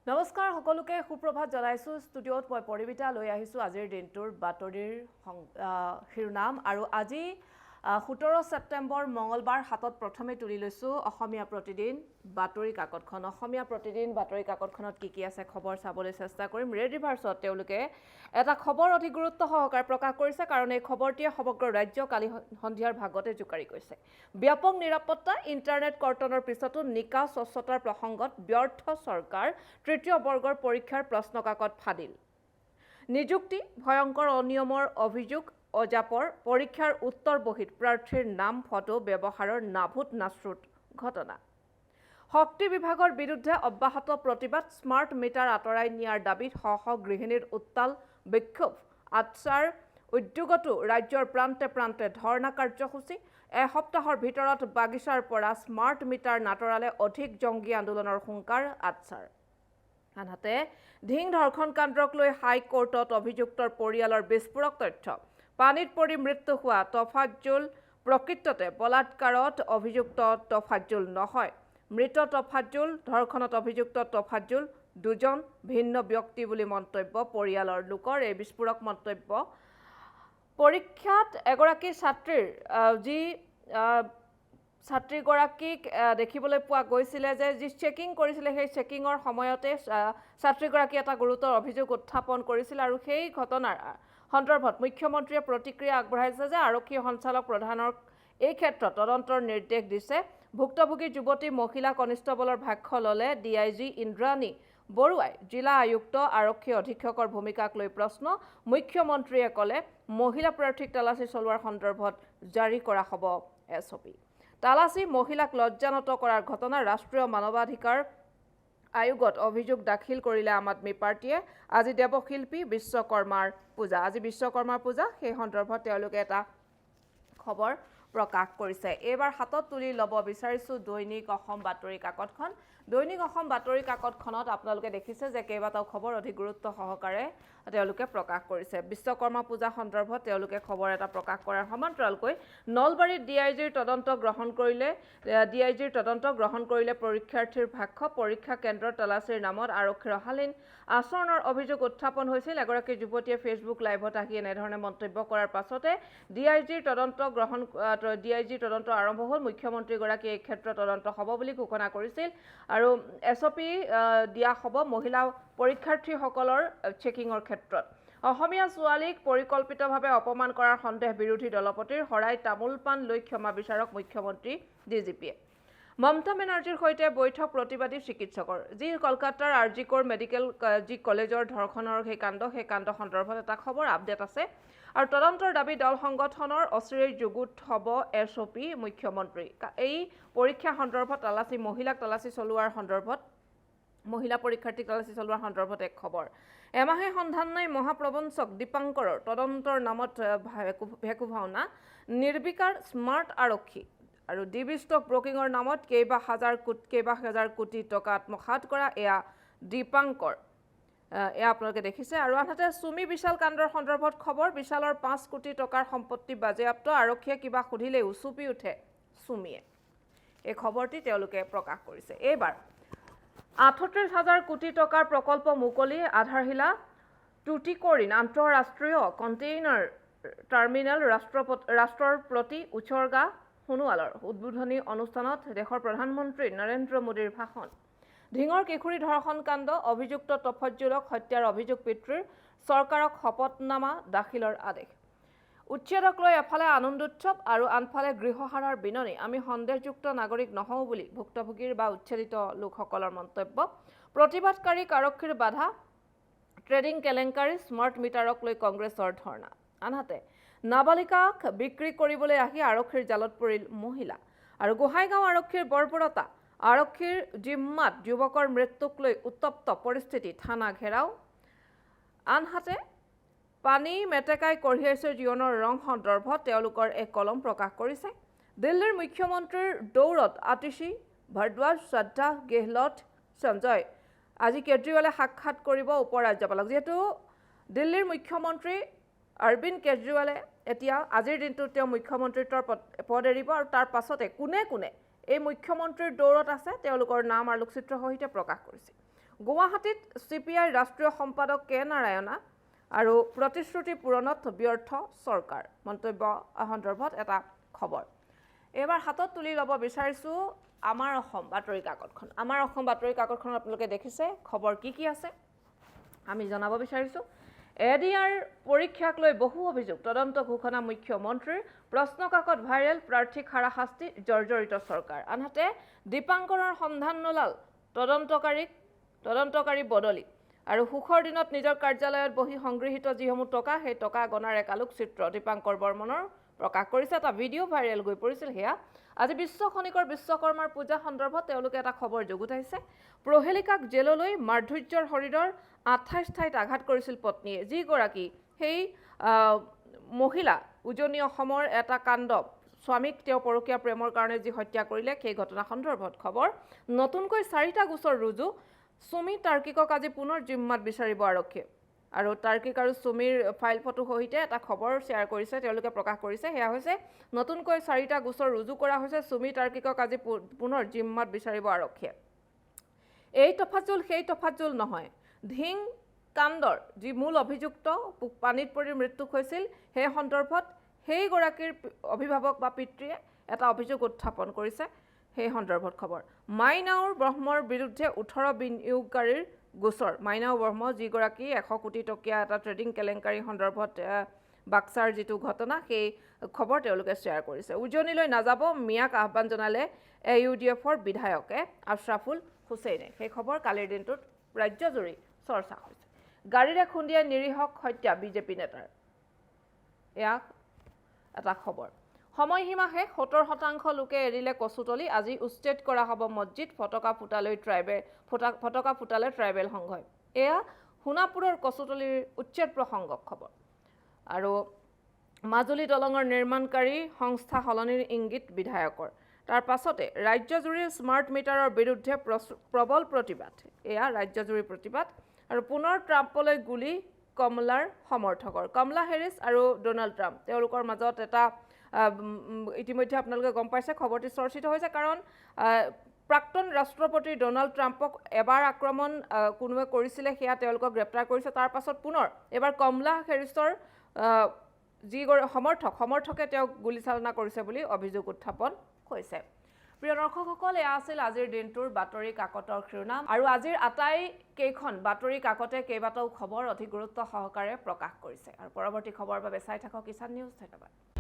নমস্কাৰ সকলোকে সুপ্ৰভাত জনাইছো ষ্টুডিঅ'ত মই পৰিবিতা লৈ আহিছো আজিৰ দিনটোৰ বাতৰিৰ শিৰোনাম আৰু আজি 17 ছেপ্টেম্বৰ মঙ্গলবাৰ হাতত প্ৰথমে তুলি লৈছো অসমীয়া প্ৰতিদিন বাতৰি কাকতখন অসমীয়া প্ৰতিদিন বাতৰি কাকতখনত কি আছে খবৰ চাবলৈ চেষ্টা কৰিম ৰেড ৰিভাৰ্ছত তেওঁলোকে এটা খবৰ অতি গুৰুত্ব সহকাৰে প্ৰকাশ কৰিছে কাৰণ এই খবৰটিয়ে সমগ্ৰ ৰাজ্য কালি সন্ধিয়াৰ ভাগতে জুকাৰি গৈছে ব্যাপক নিৰাপত্তা ইন্টাৰনেট কৰ্তনৰ পিছতো নিকা স্বচ্ছতাৰ প্ৰসংগত ব্যৰ্থ চৰকাৰ তৃতীয় বৰ্গৰ পৰীক্ষাৰ প্ৰশ্নকাকত ফাদিল নিযুক্তি ভয়ংকৰ অনিয়মৰ অভিযোগ অজাপৰ পৰীক্ষাৰ উত্তৰ বহিত প্ৰাৰ্থীৰ নাম ফটো ব্যৱহাৰৰ নাভূত নাশ্ৰুত ঘটনা শক্তি বিভাগৰ বিৰুদ্ধে অব্যাহত প্ৰতিবাদ স্মাৰ্ট মিটাৰ আঁতৰাই নিয়াৰ দাবীত শহ গৃহিণীৰ উত্তাল বিক্ষোভ আটছাৰ উদ্যোগতো ৰাজ্যৰ প্ৰান্তে প্ৰান্তে ধৰ্ণা কাৰ্যসূচী এসপ্তাহৰ ভিতৰত বাগিচাৰ পৰা স্মাৰ্ট মিটাৰ নাতৰালে অধিক জংগী আন্দোলনৰ হুংকাৰ আটছাৰ আনহাতে ধিং ধৰ্ষণ কাণ্ডক লৈ হাইকোৰ্টত অভিযুক্তৰ পৰিয়ালৰ বিস্ফোৰক তথ্য পানীত পৰি মৃত্যু হোৱা তফাজ্জুল প্ৰকৃততে বলাৎকাৰত অভিযুক্ত তফাজ্জুল নহয় মৃত তফাজ্জুল ধৰ্ষণত অভিযুক্ত তফাজ্জুল দুজন ভিন্ন ব্যক্তি বুলি মন্তব্য পৰিয়ালৰ লোকৰ এই বিস্ফোৰক মন্তব্য পৰীক্ষাত এগৰাকী ছাত্ৰীৰ যি ছাত্ৰীগৰাকীক দেখিবলৈ পোৱা গৈছিলে যে যি চেকিং কৰিছিলে সেই চেকিঙৰ সময়তে ছাত্ৰীগৰাকী এটা গুৰুতৰ অভিযোগ উত্থাপন কৰিছিল আৰু সেই ঘটনাৰ সন্দৰ্ভত মুখ্যমন্ত্ৰীয়ে প্ৰতিক্ৰিয়া আগবঢ়াইছে যে আৰক্ষী সঞ্চালক প্ৰধানৰ এই ক্ষেত্ৰত তদন্তৰ নিৰ্দেশ দিছে ভুক্তভোগী যুৱতী মহিলা কনিষ্টবলৰ ভাষ্য ল'লে ডিআইজি ইন্দ্ৰাণী বৰুৱাই জিলা আয়ুক্ত আৰক্ষী অধীক্ষকৰ ভূমিকাক লৈ প্ৰশ্ন মুখ্যমন্ত্ৰীয়ে ক'লে মহিলা প্ৰাৰ্থীক তালাচী চলোৱাৰ সন্দৰ্ভত জাৰি কৰা হ'ব এছঅপি তালাচী মহিলাক লজ্জানত কৰাৰ ঘটনা ৰাষ্ট্ৰীয় মানৱাধিকাৰ আয়োগত অভিযোগ দাখিল কৰিলে আম আদমি পাৰ্টিয়ে আজি দেৱশিল্পী বিশ্বকৰ্মাৰ পূজা আজি বিশ্বকৰ্মাৰ পূজা সেই সন্দৰ্ভত তেওঁলোকে এটা খবৰ প্ৰকাশ কৰিছে এবাৰ হাতত তুলি ল'ব বিচাৰিছো দৈনিক অসম বাতৰি কাকতখন দৈনিক অসম বাতৰি কাকতখনত আপোনালোকে দেখিছে যে কেইবাটাও খবৰ অধিক গুৰুত্ব সহকাৰে তেওঁলোকে প্ৰকাশ কৰিছে বিশ্বকৰ্মা পূজা সন্দৰ্ভত তেওঁলোকে খবৰ এটা প্ৰকাশ কৰাৰ সমান্তৰালকৈ নলবাৰীত ডিআইজিৰ তদন্ত গ্ৰহণ কৰিলে পৰীক্ষাৰ্থীৰ ভাষ্য পৰীক্ষা কেন্দ্ৰৰ তালাচীৰ নামত আৰক্ষীৰ অশালীন আচৰণৰ অভিযোগ উত্থাপন হৈছিল এগৰাকী যুৱতীয়ে ফেচবুক লাইভত আহি এনেধৰণে মন্তব্য কৰাৰ পাছতে ডিআইজিৰ তদন্ত আৰম্ভ হ'ল মুখ্যমন্ত্ৰীগৰাকীয়ে এই ক্ষেত্ৰত তদন্ত হ'ব বুলি ঘোষণা কৰিছিল আৰু এছঅপি দিয়া হ'ব মহিলা পৰীক্ষাৰ্থীসকলৰ চেকিঙৰ ক্ষেত্ৰত অসমীয়া ছোৱালীক পৰিকল্পিতভাৱে অপমান কৰাৰ সন্দেহ বিৰোধী দলপতিৰ হৰাই তামোল পাণ লৈ ক্ষমা বিচাৰক মুখ্যমন্ত্ৰী ডিজিপিয়ে মমতা বেনাৰ্জীৰ সৈতে বৈঠক প্ৰতিবাদী চিকিৎসকৰ যি কলকাতাৰ আৰজিকৰ মেডিকেল যি কলেজৰ ধৰ্ষণৰ সেই কাণ্ড সন্দৰ্ভত এটা খবৰ আপডেট আছে আৰু তদন্তৰ দাবী দল সংগঠনৰ অচিৰেই যুগুত হ'ব এছঅপি মুখ্যমন্ত্ৰী এই পৰীক্ষা সন্দৰ্ভত মহিলা পৰীক্ষাৰ্থীক তালাচী চলোৱাৰ সন্দৰ্ভত এক খবৰ এমাহে সন্ধান নাই মহাপ্ৰবঞ্চক দীপাংকৰৰ তদন্তৰ নামত ভেকু ভাওনা নিৰ্বিকাৰ স্মাৰ্ট আৰক্ষী আৰু ডিবি ষ্টক ব্ৰকিঙৰ নামত কেইবা হাজাৰ কোটি টকা আত্মসাৎ কৰা এয়া দীপাংকৰ এয়া আপোনালোকে দেখিছে আৰু আনহাতে সুমি বিশাল কাণ্ডৰ সন্দৰ্ভত খবৰ বিশালৰ 5 কোটি টকাৰ সম্পত্তি বাজেয়াপ্ত আৰক্ষীয়ে কিবা সুধিলে উচুপি উঠে সুমিয়ে এই খবৰটি তেওঁলোকে প্ৰকাশ কৰিছে এইবাৰ 38,000 কোটি টকাৰ প্ৰকল্প মুকলি আধাৰশিলা টুটিকৰিন আন্তঃৰাষ্ট্ৰীয় কণ্টেইনাৰ টাৰ্মিনেল ৰাষ্ট্ৰৰ প্ৰতি উৎসৰ্গা সোণোৱালৰ উদ্বোধনী অনুষ্ঠানত দেশৰ প্ৰধানমন্ত্ৰী নৰেন্দ্ৰ মোদীৰ ভাষণ ধিঙৰ কিশোৰী ধৰ্ষণ কাণ্ড অভিযুক্ত তফাজ্জুলক হত্যাৰ অভিযোগ পিতৃৰ চৰকাৰক শপতনামা দাখিলৰ আদেশ উচ্ছেদক লৈ এফালে আনন্দোৎসৱ আৰু আনফালে গৃহহাৰাৰ বিননি আমি সন্দেহযুক্ত নাগৰিক নহওঁ বুলি ভুক্তভোগীৰ বা উচ্ছেদিত লোকসকলৰ মন্তব্য প্ৰতিবাদকাৰীক আৰক্ষীৰ বাধা ট্ৰেডিং কেলেংকাৰী স্মাৰ্ট মিটাৰক লৈ কংগ্ৰেছৰ ধৰ্ণা আনহাতে নাবালিকাক বিক্ৰী কৰিবলৈ আহি আৰক্ষীৰ জালত পৰিল মহিলা আৰু গোহাইগাঁও আৰক্ষীৰ বৰ্বৰতা আৰক্ষীৰ জিম্মাত যুৱকৰ মৃত্যুক লৈ উত্তপ্ত পৰিস্থিতি থানা ঘেৰাও আনহাতে পানী মেটেকাই কঢ়িয়াইছে জীৱনৰ ৰং সন্দৰ্ভত তেওঁলোকৰ এক কলম প্ৰকাশ কৰিছে দিল্লীৰ মুখ্যমন্ত্ৰীৰ দৌৰত আতিশী ভৰদ্বাজ শ্ৰদ্ধা গেহলট সঞ্জয় আজি কেজৰিৱালে সাক্ষাৎ কৰিব উপ ৰাজ্যপালক যেহেতু দিল্লীৰ মুখ্যমন্ত্ৰী অৰবিন্দ কেজৰিৱালে এতিয়া আজিৰ দিনটোত তেওঁ মুখ্যমন্ত্ৰীত্বৰ পদ এৰিব আৰু তাৰ পাছতে কোনে এই মুখ্যমন্ত্ৰীৰ দৌৰত আছে তেওঁলোকৰ নাম আলোকচিত্ৰ সহিতে প্ৰকাশ কৰিছে গুৱাহাটীত CPI ৰাষ্ট্ৰীয় সম্পাদক কে নাৰায়ণা আৰু প্ৰতিশ্ৰুতি পূৰণত ব্যৰ্থ চৰকাৰ মন্তব্য সন্দৰ্ভত এটা খবৰ এবাৰ হাতত তুলি ল'ব বিচাৰিছোঁ আমাৰ অসম বাতৰি কাকতখন আমাৰ অসম বাতৰি কাকতখন আপোনালোকে দেখিছে খবৰ কি আছে আমি জনাব বিচাৰিছোঁ এডিআৰ পৰীক্ষাক লৈ বহু অভিযোগ তদন্ত ঘোষণা মুখ্যমন্ত্ৰীৰ প্ৰশ্নকাকত ভাইৰেল প্ৰাৰ্থীক হাৰাশাস্তি জৰ্জৰিত চৰকাৰ আনহাতে দীপাংকৰৰ সন্ধান নোলাল তদন্তকাৰী বদলি আৰু সুখৰ দিনত নিজৰ কাৰ্যালয়ত বহি সংগৃহীত যিসমূহ টকা সেই টকা গণাৰ এক আলোক চিত্ৰ দীপাংকৰ বৰ্মনৰ প্ৰকাশ কৰিছে এটা ভিডিঅ' ভাইৰেল হৈ পৰিছিল সেয়া আজি বিশ্ব খনিকৰ বিশ্বকৰ্মাৰ পূজা সন্দৰ্ভত তেওঁলোকে এটা খবৰ যোগুতাইছে প্ৰহেলিকাক জেললৈ মাধুৰ্যৰ শৰীৰৰ 28 ঠাইত আঘাত কৰিছিল পত্নীয়ে যিগৰাকী সেই মহিলা উজনি অসমৰ এটা কাণ্ড স্বামীক তেওঁ পৰকীয়া প্ৰেমৰ কাৰণে যি হত্যা কৰিলে সেই ঘটনা সন্দৰ্ভত খবৰ নতুনকৈ 4টা গোচৰ ৰুজু সুমি তাৰ্কিকক আজি পুনৰ জিম্মাত বিচাৰিব আৰক্ষীয়ে আৰু তাৰ্কিক আৰু সুমিৰ ফাইল ফটো সহিতে এটা খবৰ শ্বেয়াৰ কৰিছে তেওঁলোকে প্ৰকাশ কৰিছে সেয়া হৈছে নতুনকৈ 4টা গোচৰ ৰুজু কৰা হৈছে সুমি তাৰ্কিকক আজি পুনৰ জিম্মাত বিচাৰিব আৰক্ষীয়ে এই তফাজুল সেই তফাজুল নহয় ধিং কাণ্ডৰ যি মূল অভিযুক্ত পানীত পৰি মৃত্যু হৈছিল সেই সন্দৰ্ভত সেই গৰাকীৰ অভিভাৱক বা পিতৃয়ে এটা অভিযোগ উত্থাপন কৰিছে সেই সন্দৰ্ভত খবৰ মাইনাউৰ ব্ৰহ্মৰ বিৰুদ্ধে 18 বিনিয়োগকাৰীৰ গোচৰ মাইনাউ ব্ৰহ্ম যিগৰাকী 100 কোটি টকীয়া এটা ট্ৰেডিং কেলেংকাৰী সন্দৰ্ভত বাক্সাৰ যিটো ঘটনা সেই খবৰ তেওঁলোকে শ্বেয়াৰ কৰিছে উজনিলৈ নাযাব মিয়াক আহ্বান জনালে AUDFৰ বিধায়কে আশৰাফুল হুছেইনে সেই খবৰ কালিৰ দিনটোত ৰাজ্যজুৰি চৰ্চা হৈছে গাড়ীৰে খুন্দিয়াই নিৰীহক হত্যা বিজেপি নেতাৰ এয়া এটা খবৰ সময়সীমা শেষ 70% লোকে এৰিলে কচুতলি আজি উচ্ছেদ কৰা হ'ব মছজিদ ফটকা ফুটালে ট্ৰাইবেল সংঘই এয়া সোণাপুৰৰ কচুতলিৰ উচ্ছেদ প্ৰসংগক খবৰ আৰু মাজুলী দলঙৰ নিৰ্মাণকাৰী সংস্থা সলনিৰ ইংগিত বিধায়কৰ তাৰ পাছতে ৰাজ্যজুৰি স্মাৰ্ট মিটাৰৰ বিৰুদ্ধে প্ৰবল প্ৰতিবাদ এয়া ৰাজ্যজুৰি প্ৰতিবাদ আৰু পুনৰ ট্ৰাম্পলৈ গুলী কমলাৰ সমৰ্থকৰ কমলা হেৰিছ আৰু ডোনাল্ড ট্ৰাম্প তেওঁলোকৰ মাজত এটা ইতিমধ্যে আপোনালোকে গম পাইছে খবৰটি চৰ্চিত হৈছে কাৰণ প্ৰাক্তন ৰাষ্ট্ৰপতি ডোনাল্ড ট্ৰাম্পক এবাৰ আক্ৰমণ কোনোৱে কৰিছিলে সেয়া তেওঁলোকক গ্ৰেপ্তাৰ কৰিছে তাৰ পাছত পুনৰ এবাৰ কমলা হেৰিছৰ যি সমৰ্থকে তেওঁক গুলীচালনা কৰিছে বুলি অভিযোগ উত্থাপন হৈছে প্ৰিয় দৰ্শকসকল এয়া আছিল আজিৰ দিনটোৰ বাতৰি কাকতৰ শিৰোনাম আৰু আজিৰ আটাইকেইখন বাতৰি কাকতে কেইবাটাও খবৰ অধিক গুৰুত্ব সহকাৰে প্ৰকাশ কৰিছে আৰু পৰৱৰ্তী খবৰৰ বাবে চাই থাকক কিষাণ নিউজ ধন্যবাদ